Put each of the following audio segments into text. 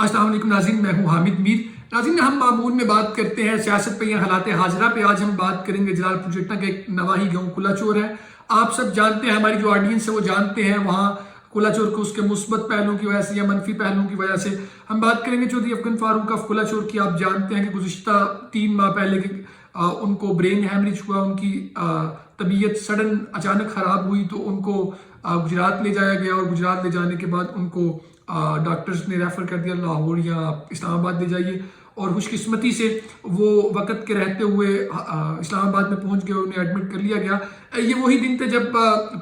अस्सलाम वालेकुम नाज़रीन, मैं हूं हामिद मीर। नाज़रीन, हम मामूल में बात करते हैं सियासत पे या हालात हाजरा पे। आज हम बात करेंगे जलालपुर जट्टा का एक नवाही गांव कुलाचोर है। आप सब जानते हैं, हमारी जो ऑडियंस है वो जानते हैं वहाँ कुलाचोर को उसके मुस्बत पहलुओं की वजह से या मनफी पहलुओं की वजह से। हम बात करेंगे चौधरी अफगन फारूक ऑफ कुलाचोर की। आप जानते हैं कि गुज़िश्ता 3 माह पहले उनको ब्रेन हैमरेज हुआ, उनकी तबीयत सडन अचानक ख़राब हुई तो उनको गुजरात ले जाया गया और गुजरात ले जाने के बाद उनको डॉक्टर्स ने रेफ़र कर दिया लाहौर या इस्लामाबाद ले जाइए। और खुशकिस्मती से वो वक़्त के रहते हुए इस्लामाबाद में पहुंच गए, उन्हें एडमिट कर लिया गया। ये वही दिन थे जब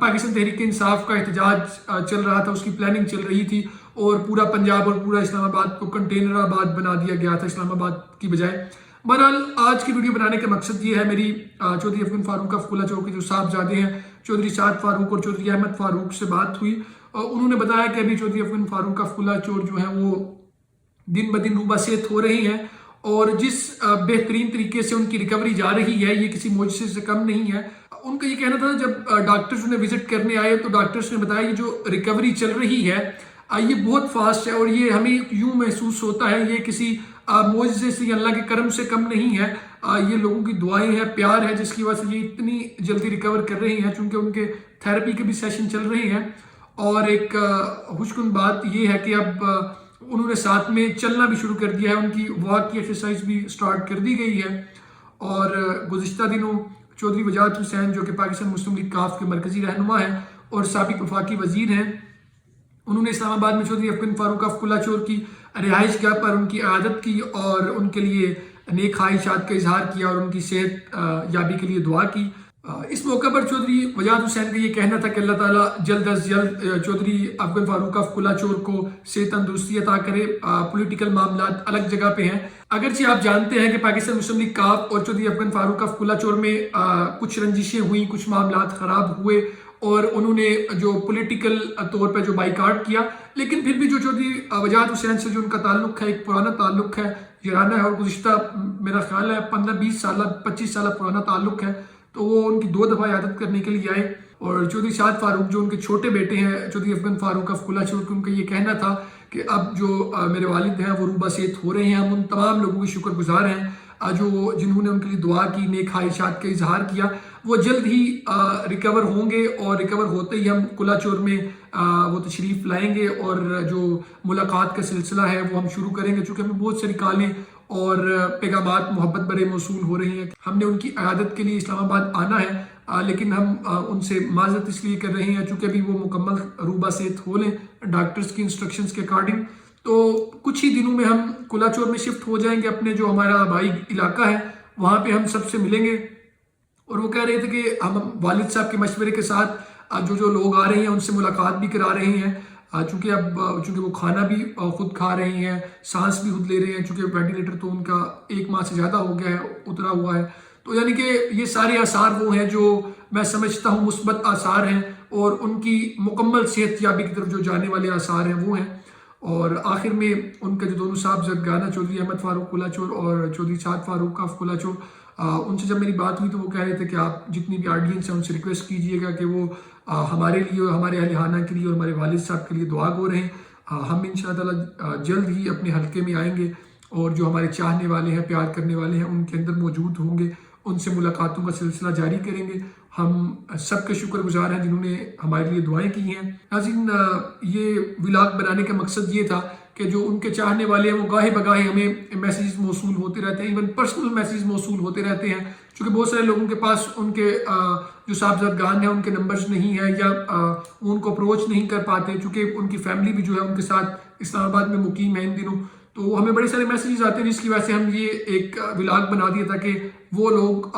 पाकिस्तान तहरीक इंसाफ का एहतजाज चल रहा था, उसकी प्लानिंग चल रही थी और पूरा पंजाब और पूरा इस्लामाबाद को कंटेनराबाद बना दिया गया था इस्लामाबाद की बजाय। बहरहाल आज की वीडियो बनाने का मकसद ये है, मेरी चौधरी अफगन फारूक ऑफ कुलाचोर के जो साहबजादे हैं चौधरी साद फारूक और चौधरी अहमद फारूक से बात हुई। उन्होंने बताया कि अभी चौधरी अफगन फारूक ऑफ कुलाचोर जो है वो दिन ब दिन रूबासेत हो रही हैं और जिस बेहतरीन तरीके से उनकी रिकवरी जा रही है ये किसी मोजज़े से कम नहीं है। उनका ये कहना था, जब डॉक्टर्स उन्हें विजिट करने आए तो डॉक्टर्स ने बताया ये जो रिकवरी चल रही है ये बहुत फास्ट है और ये हमें यूं महसूस होता है ये किसी मोजज़े से, अल्लाह के करम से कम नहीं है। ये लोगों की दुआएं हैं, प्यार है, जिसकी वजह से ये इतनी जल्दी रिकवर कर रही हैं, चूँकि उनके थेरेपी के भी सेशन चल रहे हैं। और एक खुशकुन बात ये है कि अब उन्होंने साथ में चलना भी शुरू कर दिया है, उनकी वॉक की एक्सरसाइज भी स्टार्ट कर दी गई है। और गुज़िश्ता दिनों चौधरी वजाहत हुसैन जो कि पाकिस्तान मुस्लिम लीग काफ के मरकजी रहनुमा हैं और साबिक वफाकी वजीर हैं, उन्होंने इस्लामाबाद में चौधरी अफगन फारूक ऑफ कुलाचोर की रिहाइश गाह पर उनकी आदत की और उनके लिए नेक ख्वाहिशात का इजहार किया और उनकी सेहत याबी के लिए दुआ की। इस मौके पर चौधरी वजाहत हुसैन का ये कहना था कि अल्लाह ताला जल्द अज जल्द चौधरी अफगन फारूक ऑफ कुलाचोर को सेहत तंदुरुस्ती अता करे। पॉलिटिकल मामलात अलग जगह पे हैं। अगरचे आप जानते हैं कि पाकिस्तान मुस्लिम लीग काफ और चौधरी अफगन फारूक ऑफ कुलाचोर में कुछ रंजिशें हुई, कुछ मामलात ख़राब हुए और उन्होंने जो पॉलिटिकल तौर पर जो बाइकाट किया, लेकिन फिर भी जो चौधरी वजाहत हुसैन से जो उनका ताल्लुक है, एक पुराना ताल्लुक है, याराना है और गुज़िश्ता मेरा ख्याल है 15-20 साल 25 साल पुराना ताल्लुक है। तो वो उनकी 2 दफ़ा इयादत करने के लिए आए। और चौधरी साद फारूक जो उनके छोटे बेटे हैं चौधरी अफगन फारूक ऑफ कुलाचोर, उनका ये कहना था कि अब जो मेरे वालिद हैं वो रूबासेत हो रहे हैं। हम उन तमाम लोगों के शुक्रगुजार हैं जिन्होंने उनके लिए दुआ की, नेक ख्वाहिशात का इजहार किया। वो जल्द ही रिकवर होंगे और रिकवर होते ही हम कुलाचोर में वो तशरीफ़ लाएंगे और जो मुलाकात का सिलसिला है वो हम शुरू करेंगे, चूँकि हमें बहुत सारी कॉलें और पैगामात मोहब्बत बड़े मौसूल हो रही हैं। हमने उनकी इयादत के लिए इस्लामाबाद आना है, लेकिन हम उनसे माजरत इसलिए कर रहे हैं चूँकि अभी वो मुकम्मल रूबासेत हो लें डॉक्टर्स की इंस्ट्रक्शंस के अकॉर्डिंग। तो कुछ ही दिनों में हम कुलाचोर में शिफ्ट हो जाएंगे, अपने जो हमारा भाई इलाका है वहाँ पे हम सबसे मिलेंगे। और वो कह रहे थे कि हम वालिद साहब के मशवरे के साथ जो लोग आ रहे हैं उनसे मुलाकात भी करा रहे हैं, चूँकि वो खाना भी खुद खा रहे हैं, सांस भी खुद ले रहे हैं, चूँकि वेंटिलेटर तो उनका 1 माह से ज़्यादा हो गया है, उतरा हुआ है। तो यानी कि ये सारे आसार वो हैं जो मैं समझता हूँ मुस्बत आसार हैं और उनकी मुकम्मल सेहत याबी की तरफ जो जाने वाले आसार हैं वो हैं। और आखिर में उनके जो दोनों साहबजादा चौधरी अहमद फारूक कुलाचोर और चौधरी साद फारूक ऑफ कुलाचोर, उनसे जब मेरी बात हुई तो वो कह रहे थे कि आप जितनी भी ऑडियंस है उनसे रिक्वेस्ट कीजिएगा कि वो हमारे लिए और हमारे अहलिहाना के लिए और हमारे वालिद साहब के लिए दुआ गो रहें। हम इंशाअल्लाह जल्द ही अपने हल्के में आएंगे और जो हमारे चाहने वाले हैं, प्यार करने वाले हैं, उनके अंदर मौजूद होंगे, उनसे मुलाकातों का सिलसिला जारी करेंगे। हम सबके शुक्रगुजार हैं जिन्होंने हमारे लिए दुआएं की हैं। नाज़रीन, ये व्लॉग बनाने का मकसद ये था कि जो उनके चाहने वाले हैं वो गाहे बगाहे हमें मैसेज मौसूल होते रहते हैं, इवन पर्सनल मैसेज मौसूल होते रहते हैं, क्योंकि बहुत सारे लोगों के पास उनके जो साहबजादगान हैं उनके नंबर्स नहीं है या वो उनको अप्रोच नहीं कर पाते, चूँकि उनकी फैमिली भी जो है उनके साथ इस्लामाबाद में मुकीम है इन दिनों। तो हमें बड़े सारे मैसेजेस आते हैं जिसकी वजह से हम ये एक व्लॉग बना दिया था कि वो लोग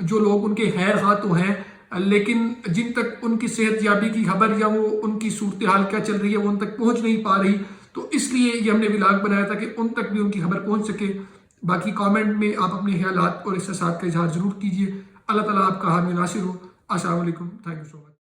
जो लोग उनके खैर खा तो हैं लेकिन जिन तक उनकी सेहत याबी की खबर या वो उनकी सूरत हाल क्या चल रही है वो उन तक पहुंच नहीं पा रही, तो इसलिए ये हमने व्लॉग बनाया था कि उन तक भी उनकी खबर पहुंच सके। बाकी कमेंट में आप अपने ख्यालात और एहसासात का इजहार ज़रूर कीजिए। अल्लाह ताला आपका हामी नासिर हो। अस्सलाम वालेकुम, थैंक यू सो मच।